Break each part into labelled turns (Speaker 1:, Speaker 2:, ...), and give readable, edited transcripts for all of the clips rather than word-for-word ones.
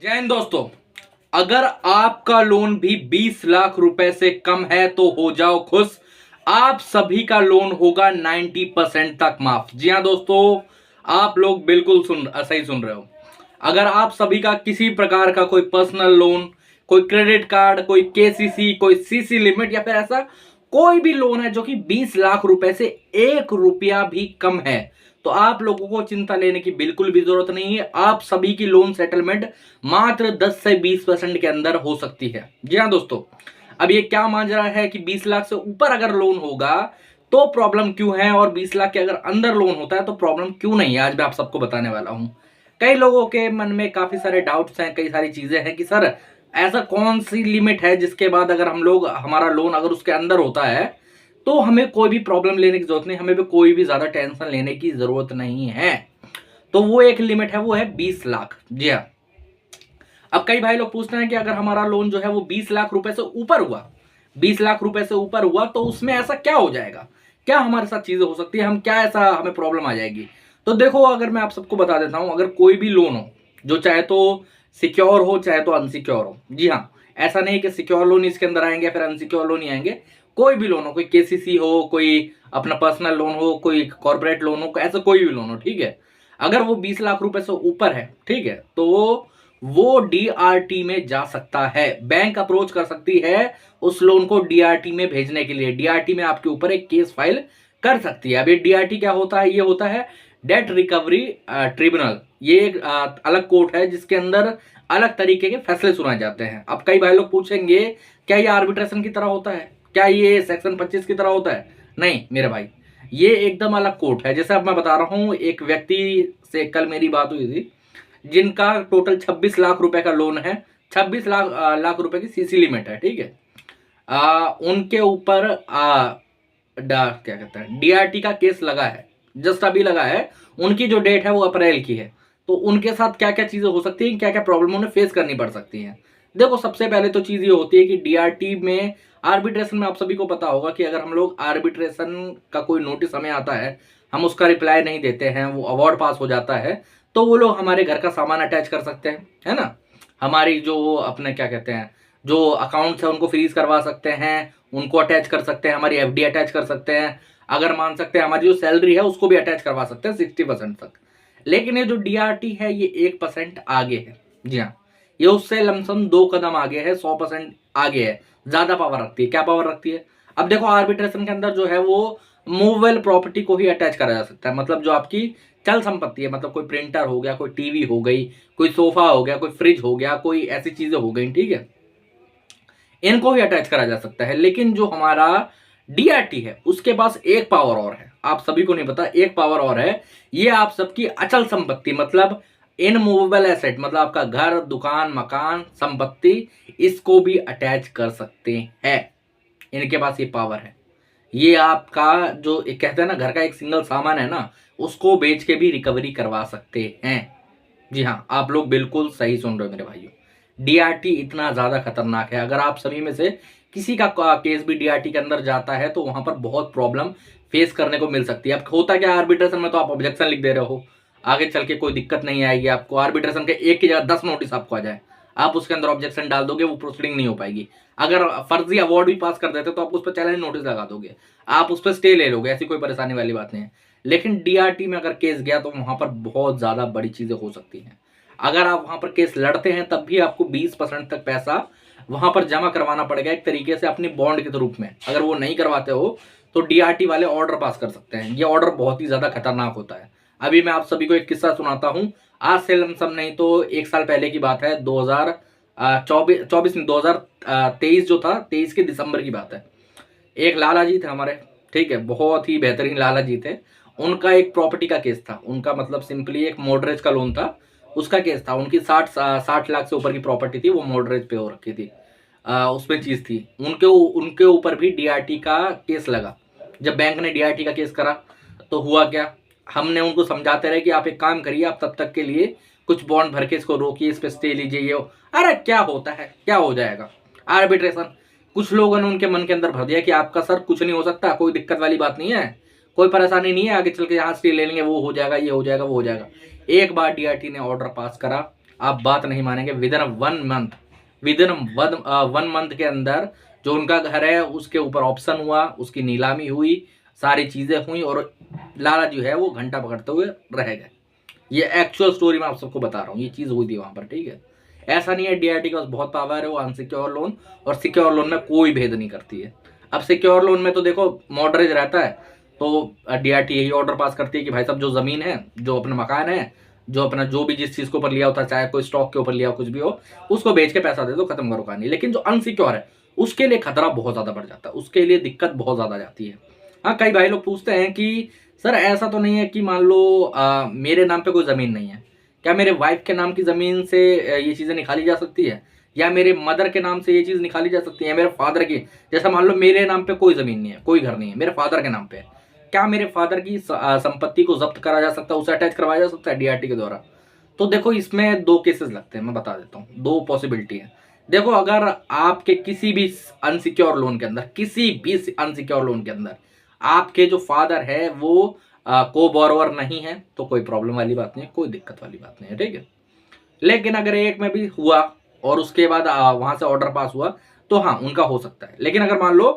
Speaker 1: जय हिंद दोस्तों। अगर आपका लोन भी 20 लाख रुपए से कम है तो हो जाओ खुश। आप सभी का लोन होगा 90% तक माफ। जी हाँ दोस्तों, आप लोग बिल्कुल सही सुन रहे हो। अगर आप सभी का किसी प्रकार का कोई पर्सनल लोन, कोई क्रेडिट कार्ड, कोई केसीसी, कोई सीसी लिमिट या फिर ऐसा कोई भी लोन है जो कि 20 लाख रुपए से 1 रुपया भी कम है, तो आप लोगों को चिंता लेने की बिल्कुल भी जरूरत नहीं है। आप सभी की लोन सेटलमेंट मात्र 10 से 20% के अंदर हो सकती है। जी हाँ दोस्तों, अब ये क्या माजरा है कि 20 लाख से ऊपर अगर लोन होगा तो प्रॉब्लम क्यों है, और 20 लाख के अगर अंदर लोन होता है तो प्रॉब्लम क्यों नहीं है, आज मैं आप सबको बताने वाला हूं। कई लोगों के मन में काफी सारे डाउट्स हैं, कई सारी चीजें हैं कि सर ऐसा कौन सी लिमिट है जिसके बाद अगर हम लोग हमारा लोन अगर उसके अंदर होता है तो हमें कोई भी प्रॉब्लम लेने की जरूरत नहीं, हमें भी कोई भी ज्यादा टेंशन लेने की जरूरत नहीं है। तो वो एक लिमिट है, वो है 20 लाख। जी हाँ। अब कई भाई लोग पूछते हैं कि अगर हमारा लोन जो है वो 20 लाख रुपए से ऊपर हुआ, 20 लाख रुपए से ऊपर हुआ तो उसमें ऐसा क्या हो जाएगा, क्या हमारे साथ चीजें हो सकती है, हम क्या ऐसा हमें प्रॉब्लम आ जाएगी। तो देखो, अगर मैं आप सबको बता देता हूं, अगर कोई भी लोन हो जो चाहे तो सिक्योर हो चाहे तो अनसिक्योर हो। जी हाँ, ऐसा नहीं कि सिक्योर लोन इसके अंदर आएंगे फिर अनसिक्योर लोन ही आएंगे। कोई भी लोन हो, कोई केसीसी हो, कोई अपना पर्सनल लोन हो, कोई कॉर्पोरेट लोन हो, ऐसा कोई भी लोन हो, ठीक है। अगर वो 20 लाख रुपए से ऊपर है, ठीक है, तो वो डीआरटी में जा सकता है। बैंक अप्रोच कर सकती है उस लोन को डीआरटी में भेजने के लिए। डीआरटी में आपके ऊपर एक केस फाइल कर सकती है। अब ये डीआरटी क्या होता है, ये होता है डेट रिकवरी ट्रिब्यूनल। ये एक अलग कोर्ट है जिसके अंदर अलग तरीके के फैसले सुनाए जाते हैं। अब कई भाई लोग पूछेंगे क्या ये आर्बिट्रेशन की तरह होता है, क्या ये सेक्शन 25 की तरह होता है। नहीं मेरे भाई, ये एकदम अलग कोर्ट है। जैसे अब मैं बता रहा हूं, एक व्यक्ति से कल मेरी बात हुई थी जिनका टोटल 26 लाख रुपए का लोन है, 26 लाख रुपए की सीसी लिमिट है, ठीक है। उनके ऊपर क्या कहते हैं, डीआरटी का केस लगा है, जस्ट अभी लगा है। उनकी जो डेट है वो अप्रैल की है। तो उनके साथ क्या क्या चीजें हो सकती हैं, क्या क्या प्रॉब्लम उन्हें फेस करनी पड़ सकती हैं। देखो, सबसे पहले तो चीज ये होती है कि डीआरटी में आर्बिट्रेशन में आप सभी को पता होगा कि अगर हम लोग आर्बिट्रेशन का कोई नोटिस हमें आता है, हम उसका रिप्लाई नहीं देते हैं, वो अवार्ड पास हो जाता है, तो वो लोग हमारे घर का सामान अटैच कर सकते हैं, है ना। हमारी जो अपने क्या कहते हैं, जो अकाउंट्स है उनको फ्रीज करवा सकते हैं, उनको अटैच कर सकते हैं, हमारी एफडी अटैच कर सकते हैं, अगर मान सकते हैं हमारी जो सैलरी है उसको भी अटैच करवा सकते हैं 60% तक। लेकिन ये जो डीआरटी है ये 1% आगे है। जी हाँ, ये उससे लमसम 2 कदम आगे है, 100% आगे है, ज्यादा पावर रखती है। क्या पावर रखती है, अब देखो आर्बिट्रेशन के अंदर जो है वो मूवेबल प्रॉपर्टी को ही अटैच करा जा सकता है। मतलब जो आपकी चल संपत्ति है, मतलब कोई प्रिंटर हो गया, कोई टीवी हो गई, कोई सोफा हो गया, कोई फ्रिज हो गया, कोई ऐसी चीजें हो गई, ठीक है, इनको ही अटैच करा जा सकता है। लेकिन जो हमारा डीआरटी है उसके पास एक पावर और है, आप सभी को नहीं पता, एक पावर और है। ये आप सबकी अचल संपत्ति, मतलब इनमूवेबल एसेट, मतलब आपका घर, दुकान, मकान, संपत्ति, इसको भी अटैच कर सकते हैं। इनके पास ये पावर है। ये आपका जो एक कहते हैं ना, घर का एक सिंगल सामान है ना, उसको बेच के भी रिकवरी करवा सकते हैं। जी हाँ, आप लोग बिल्कुल सही सुन रहे हो मेरे भाइयों। डीआरटी इतना ज्यादा खतरनाक है, अगर आप सभी में से किसी का केस भी डीआरटी के अंदर जाता है तो वहां पर बहुत प्रॉब्लम फेस करने को मिल सकती है। अब होता क्या, आर्बिट्रेशन में तो आप ऑब्जेक्शन लिख दे रहे हो, आगे चल के कोई दिक्कत नहीं आएगी आपको। आर्बिट्रेशन के एक की जगह 10 नोटिस आपको आ जाए, आप उसके अंदर ऑब्जेक्शन डाल दोगे, वो प्रोसीडिंग नहीं हो पाएगी। अगर फर्जी अवार्ड भी पास कर देते तो आप उस पर चैलेंज नोटिस लगा दोगे, आप उस पर स्टे ले लोगे, ऐसी कोई परेशानी वाली बात नहीं है। लेकिन डीआरटी में अगर केस गया तो वहां पर बहुत ज्यादा बड़ी चीजें हो सकती हैं। अगर आप वहां पर केस लड़ते हैं तब भी आपको 20% तक पैसा वहां पर जमा करवाना पड़ेगा, एक तरीके से अपनी बॉन्ड के रूप में। अगर वो नहीं करवाते हो तो डीआरटी वाले ऑर्डर पास कर सकते हैं। ये ऑर्डर बहुत ही ज्यादा खतरनाक होता है। अभी मैं आप सभी को एक किस्सा सुनाता हूं, आज से लमसम नहीं तो 1 साल पहले की बात है। 2024 में 2023 जो था, 23 के दिसंबर की बात है। एक लाला जी थे हमारे, ठीक है, बहुत ही बेहतरीन लाला जी थे। उनका एक प्रॉपर्टी का केस था, उनका मतलब सिंपली एक मोर्टगेज का लोन था, उसका केस था। उनकी 60 लाख से ऊपर की प्रॉपर्टी थी, वो मोर्टगेज पे हो रखी थी। उसमें चीज थी, उनके उनके ऊपर भी डीआरटी का केस लगा। जब बैंक ने डीआरटी का केस करा तो हुआ क्या, हमने उनको समझाते रहे कि आप एक काम करिए, आप तब तक के लिए कुछ बॉन्ड भर के इसको रोकिए, इस पे स्टे लीजिए। ये अरे क्या होता है, क्या हो जाएगा आर्बिट्रेशन। कुछ लोगों ने उनके मन के अंदर भर दिया कि आपका सर कुछ नहीं हो सकता, कोई दिक्कत वाली बात नहीं है, कोई परेशानी नहीं है, आगे चल के यहाँ स्टे ले लेंगे, वो हो जाएगा, ये हो जाएगा, वो हो जाएगा। एक बार डीआरटी ने ऑर्डर पास करा, आप बात नहीं मानेंगे, विद इन 1 मंथ के अंदर जो उनका घर है उसके ऊपर ऑप्शन हुआ, उसकी नीलामी हुई, सारी चीजें हुई और लाला जो है वो घंटा पकड़ते हुए रह गए। ये एक्चुअल स्टोरी मैं आप सबको बता रहा हूँ, ये चीज हुई थी वहां पर, ठीक है। ऐसा नहीं है, डीआरटी के पास बहुत पावर है, वो अनसिक्योर लोन और सिक्योर लोन में कोई भेद नहीं करती है। अब सिक्योर लोन में तो देखो मॉडरेज रहता है, तो डीआरटी यही ऑर्डर पास करती है कि भाई साहब जो जमीन है, जो अपना मकान है, जो अपना जो भी जिस चीज के ऊपर लिया होता है, चाहे कोई स्टॉक के ऊपर लिया हो, कुछ भी हो, उसको बेच के पैसा दे दो, खत्म करो कहानी। लेकिन जो अनसिक्योर है उसके लिए खतरा बहुत ज्यादा बढ़ जाता है, उसके लिए दिक्कत बहुत ज्यादा जाती है। हाँ, कई भाई लोग पूछते हैं कि सर ऐसा तो नहीं है कि मान लो मेरे नाम पे कोई जमीन नहीं है, क्या मेरे वाइफ के नाम की जमीन से ये चीजें निकाली जा सकती है, या मेरे मदर के नाम से ये चीज निकाली जा सकती है, मेरे फादर की, जैसा मान लो मेरे नाम पे कोई जमीन नहीं है, कोई घर नहीं है, मेरे फादर के नाम पे है, क्या मेरे फादर की संपत्ति को जब्त करा जा सकता है, उसे अटैच करवाया जा सकता है डीआरटी के द्वारा? तो देखो इसमें दो केसेस लगते हैं, मैं बता देता हूँ, दो पॉसिबिलिटी है। देखो अगर आपके किसी भी अनसिक्योर लोन के अंदर, किसी भी अनसिक्योर लोन के अंदर आपके जो फादर है वो को बोरोवर नहीं है, तो कोई प्रॉब्लम वाली बात नहीं है, कोई दिक्कत वाली बात नहीं है, ठीक है। लेकिन अगर एक में भी हुआ और उसके बाद वहां से ऑर्डर पास हुआ, तो हाँ उनका हो सकता है। लेकिन अगर मान लो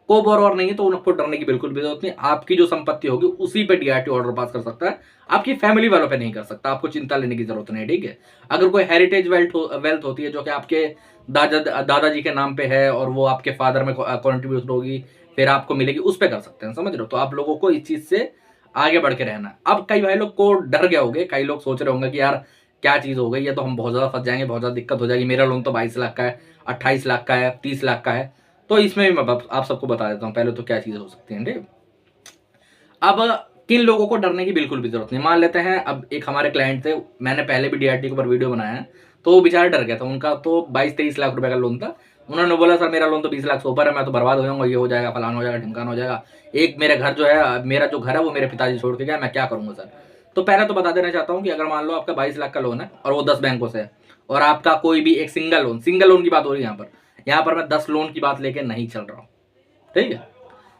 Speaker 1: को बोरोवर नहीं है, तो उनको डरने की बिल्कुल भी जरूरत नहीं। आपकी जो संपत्ति होगी उसी पे डीआरटी ऑर्डर पास कर सकता है, आपकी फैमिली वालों पे नहीं कर सकता, आपको चिंता लेने की जरूरत नहीं, ठीक है। अगर कोई हेरिटेज वेल्थ होती है जो कि आपके दादाजी के नाम पे है और वो आपके फादर में कॉन्ट्रीब्यूट होगी, फिर आपको मिलेगी, उस पे कर सकते हैं, समझ रहे हो। तो आप लोगों को इस चीज से आगे बढ़ के रहना है। अब कई भाई लोग को डर गए होंगे, कई लोग सोच रहे होंगे कि यार क्या चीज हो गई, ये तो हम बहुत ज्यादा फंस जाएंगे, बहुत ज्यादा दिक्कत हो जाएगी, मेरा लोन तो 22 लाख का है, 28 लाख का है, 30 लाख का है। तो इसमें भी मैं आप सबको बता देता हूँ पहले तो क्या चीज हो सकती है, ठीक है। अब किन लोगों को डरने की बिल्कुल भी जरूरत नहीं। मान लेते हैं अब एक हमारे क्लाइंट थे, मैंने पहले भी डीआरटी के ऊपर वीडियो बनाया है, तो वो बेचारा डर गया था। उनका तो 22-23 लाख रुपए का लोन था। उन्होंने बोला सर मेरा लोन तो 20 लाख से ऊपर है, मैं तो बर्बाद हो जाऊंगा, ये हो जाएगा, फलान हो जाएगा, ढिमकान हो जाएगा, एक मेरे घर जो है, मेरा जो घर है वो मेरे पिताजी छोड़ के गया, मैं क्या करूंगा सर। तो पहले तो बता देना चाहता हूँ कि अगर मान लो आपका 22 लाख का लोन है और वो 10 बैंकों से है, और आपका कोई भी एक सिंगल लोन की बात हो रही है यहाँ पर मैं 10 लोन की बात लेके नहीं चल रहा हूँ, ठीक है।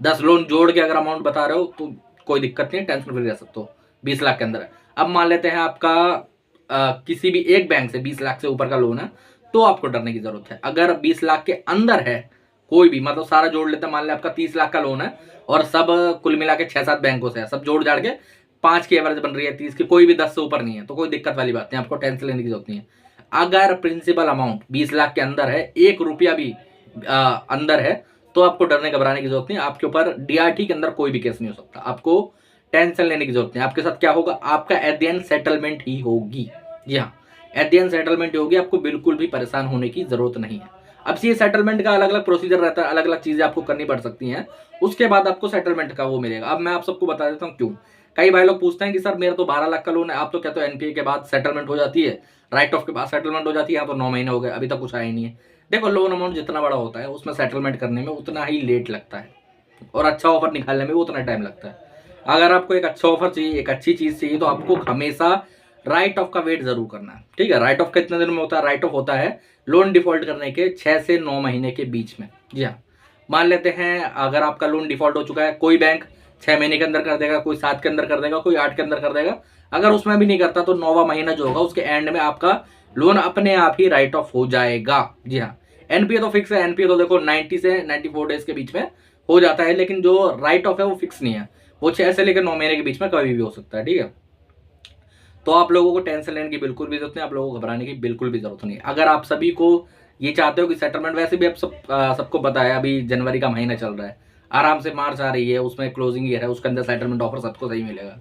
Speaker 1: 10 लोन जोड़ के अगर अमाउंट बता रहे हो तो कोई दिक्कत नहीं है, टेंशन फ्री रह सकते हो, 20 लाख के अंदर है। अब मान लेते हैं आपका किसी भी एक बैंक से 20 लाख से ऊपर का लोन है, तो आपको डरने की जरूरत है। अगर 20 लाख के अंदर है कोई भी, मतलब सारा जोड़ लेते हैं, मान लें आपका 30 लाख का लोन है और सब कुल मिला के 6-7 बैंकों से है, सब जोड़ जाड़ के 5 की एवरेज बन रही है, 30 की, कोई भी 10 से ऊपर नहीं है, तो कोई दिक्कत वाली बात नहीं, आपको टेंशन लेने की जरूरत नहीं है। अगर प्रिंसिपल अमाउंट 20 लाख के अंदर है, 1 रुपया भी अंदर है, तो आपको डरने घबराने की जरूरत नहीं। आपके ऊपर डीआरटी के अंदर कोई भी केस नहीं हो सकता, आपको टेंशन लेने की जरूरत नहीं। आपके साथ क्या होगा, आपका एट द एंड सेटलमेंट ही होगी। जी हाँ, एट द एंड सेटलमेंट ही होगी, आपको बिल्कुल भी परेशान होने की जरूरत नहीं है। अब ये सेटलमेंट का अलग अलग प्रोसीजर रहता है, अलग अलग चीजें आपको करनी पड़ सकती हैं, उसके बाद आपको सेटलमेंट का वो मिलेगा। अब मैं आप सबको बता देता हूँ क्यों। कई भाई लोग पूछते हैं कि सर मेरा तो 12 लाख का लोन है, आप तो कहते हो एनपीए के बाद सेटलमेंट हो जाती है, राइट ऑफ के बाद सेटलमेंट हो जाती है, यहाँ तो 9 महीने हो गए, अभी तक कुछ आया ही नहीं है। देखो लोन अमाउंट जितना बड़ा होता है उसमें सेटलमेंट करने में उतना ही लेट लगता है, और अच्छा ऑफर निकालने में उतना टाइम लगता है। अगर आपको एक अच्छा ऑफर चाहिए, एक अच्छी चीज चाहिए, तो आपको हमेशा राइट ऑफ का वेट जरूर करना है, ठीक है। राइट ऑफ कितने दिन में होता है, राइट ऑफ होता है लोन डिफॉल्ट करने के 6 से 9 महीने के बीच में। जी हाँ, मान लेते हैं अगर आपका लोन डिफॉल्ट हो चुका है, कोई बैंक 6 महीने के अंदर कर देगा, कोई 7 के अंदर कर देगा, कोई 8 के अंदर कर देगा। अगर उसमें भी नहीं करता तो 9वां महीना जो होगा उसके एंड में आपका लोन अपने आप ही राइट ऑफ हो जाएगा। जी हाँ, एनपीए तो फिक्स है, एनपीए तो देखो 90 से 94 डेज के बीच में हो जाता है, लेकिन जो राइट ऑफ है वो फिक्स नहीं है, वो 6 से लेकर 9 महीने के बीच में कभी भी हो सकता है, ठीक है। तो आप लोगों को टेंशन लेने की बिल्कुल भी जरूरत नहीं, आप लोगों को घबराने की बिल्कुल भी जरूरत नहीं। अगर आप सभी को ये चाहते हो कि सेटलमेंट, वैसे भी आप सबको पता है अभी जनवरी का महीना चल रहा है, आराम से मार्च आ रही है, उसमें क्लोजिंग ईयर है, उसके अंदर सेटलमेंट ऑफर सबको सही मिलेगा।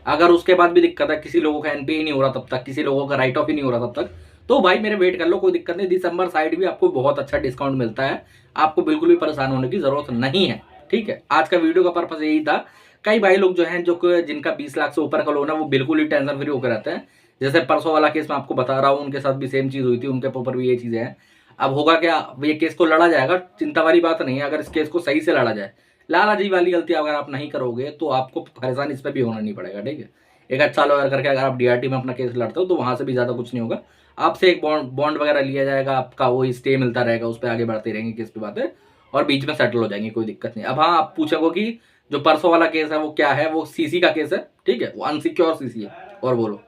Speaker 1: अगर उसके बाद भी दिक्कत है, किसी लोगों का एनपीए नहीं हो रहा तब तक, किसी लोगों का राइट ऑफ ही नहीं हो रहा तब तक, तो भाई मेरे वेट कर लो, कोई दिक्कत नहीं। दिसंबर साइड भी आपको बहुत अच्छा डिस्काउंट मिलता है, आपको बिल्कुल भी परेशान होने की जरूरत नहीं है, ठीक है। आज का वीडियो का पर्पस यही था। कई भाई लोग जो हैं जो जिनका 20 लाख से ऊपर का लोन है वो बिल्कुल ही टेंशन फ्री होकर रहते हैं। जैसे परसों वाला केस मैं आपको बता रहा हूँ, उनके साथ भी सेम चीज हुई थी, उनके ऊपर भी ये चीजें हैं। अब होगा क्या, ये केस को लड़ा जाएगा, चिंता वाली बात नहीं है। अगर इस केस को सही से लड़ा जाए, लाला जी वाली गलती अगर आप नहीं करोगे तो आपको परेशान इस पर भी होना नहीं पड़ेगा, ठीक है। एक अच्छा लॉयर करके अगर आप डीआरटी में अपना केस लड़ते हो तो वहां से भी ज्यादा कुछ नहीं होगा, आपसे एक बॉन्ड वगैरह लिया जाएगा, आपका वो स्टे मिलता रहेगा, उस पर आगे बढ़ते रहेंगे केस की बातें, और बीच में सेटल हो जाएंगे, कोई दिक्कत नहीं। अब हाँ, आप पूछोगे कि जो परसों वाला केस है वो क्या है, वो सीसी का केस है, ठीक है, वो अनसिक्योर सीसी है। और बोलो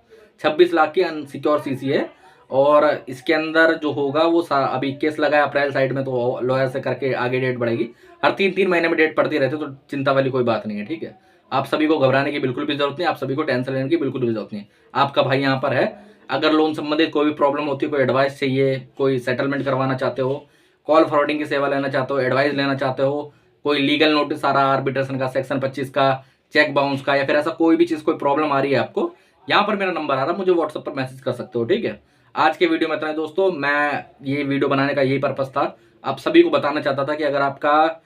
Speaker 1: 26 लाख की अनसिक्योर सीसी है, और इसके अंदर जो होगा वो अभी केस लगा है अप्रैल साइड में, तो लॉयर से करके आगे डेट बढ़ेगी। हर 3-3 महीने में डेट पड़ती रहती है, तो चिंता वाली कोई बात नहीं है, ठीक है। आप सभी को घबराने की बिल्कुल भी जरूरत नहीं, आप सभी को टेंशन लेने की बिल्कुल भी जरूरत नहीं। आपका भाई यहाँ पर है। अगर लोन संबंधित कोई भी प्रॉब्लम होती है, कोई एडवाइस चाहिए, कोई सेटलमेंट करवाना चाहते हो, कॉल फॉरवर्डिंग की सेवा लेना चाहते हो, एडवाइस लेना चाहते हो, कोई लीगल नोटिस आ रहा है आर्बिट्रेशन का, सेक्शन 25 का, चेक बाउंस का, या फिर ऐसा कोई भी चीज, कोई प्रॉब्लम आ रही है आपको, यहाँ पर मेरा नंबर आ रहा है, मुझे व्हाट्सएप पर मैसेज कर सकते हो, ठीक है। आज के वीडियो में इतना ही दोस्तों। मैं ये वीडियो बनाने का यही पर्पस था, आप सभी को बताना चाहता था कि अगर आपका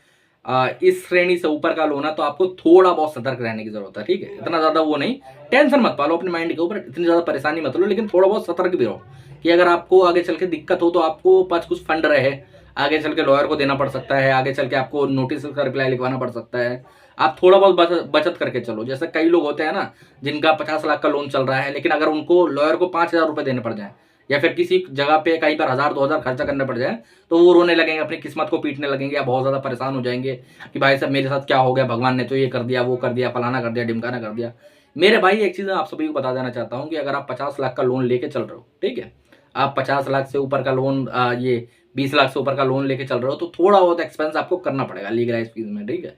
Speaker 1: इस श्रेणी से ऊपर का लोन है तो आपको थोड़ा बहुत सतर्क रहने की जरूरत है, ठीक है। इतना ज्यादा वो नहीं, टेंशन मत पालो अपने माइंड के ऊपर, इतनी ज्यादा परेशानी मत लो, लेकिन थोड़ा बहुत सतर्क भी रहो कि अगर आपको आगे चल के दिक्कत हो तो आपको पास कुछ फंड रहे। आगे चल के लॉयर को देना पड़ सकता है, आगे चल के आपको नोटिस का रिप्लाई लिखवाना पड़ सकता है। आप थोड़ा बहुत बचत करके चलो। जैसे कई लोग होते हैं ना, जिनका 50 लाख का लोन चल रहा है, लेकिन अगर उनको लॉयर को 5,000 रुपए देने पड़ जाए, या फिर किसी जगह पे कहीं पर 1,000-2,000 खर्चा करना पड़ जाए, तो वो रोने लगेंगे, अपनी किस्मत को पीटने लगेंगे, या बहुत ज्यादा परेशान हो जाएंगे कि भाई साहब मेरे साथ क्या हो गया, भगवान ने तो ये कर दिया, वो कर दिया, फलाना कर दिया, ढिमकाना कर दिया। मेरे भाई एक चीज आप सभी को बता देना चाहता हूँ कि अगर आप 50 लाख का लोन लेके चल रहे हो, ठीक है, आप 50 लाख से ऊपर का लोन, ये 20 लाख से ऊपर का लोन लेके चल रहे हो, तो थोड़ा बहुत एक्सपेंस आपको करना पड़ेगा लीगलाइज फीस में, ठीक है।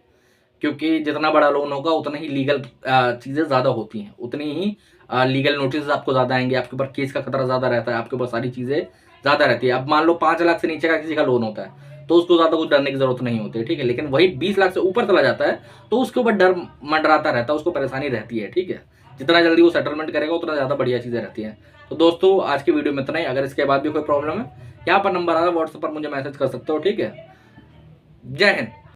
Speaker 1: क्योंकि जितना बड़ा लोन होगा उतना ही लीगल चीजें ज्यादा होती हैं, उतनी ही लीगल नोटिस आपको ज्यादा आएंगे, आपके ऊपर केस का खतरा ज्यादा रहता है, आपके ऊपर सारी चीजें ज्यादा रहती है। अब मान लो 5 लाख से नीचे का किसी का लोन होता है तो उसको ज्यादा कुछ डरने की जरूरत नहीं होती है, ठीक है। लेकिन वही 20 लाख से ऊपर चला जाता है तो उसके ऊपर डर मंडराता रहता है, उसको परेशानी रहती है, ठीक है। जितना जल्दी वो सेटलमेंट करेगा उतना ज्यादा बढ़िया चीजें रहती हैं। तो दोस्तों आज की वीडियो में इतना ही। अगर इसके बाद भी कोई प्रॉब्लम है, यहाँ पर नंबर आ रहा है, व्हाट्सएप पर मुझे मैसेज कर सकते हो, ठीक है। जय हिंद।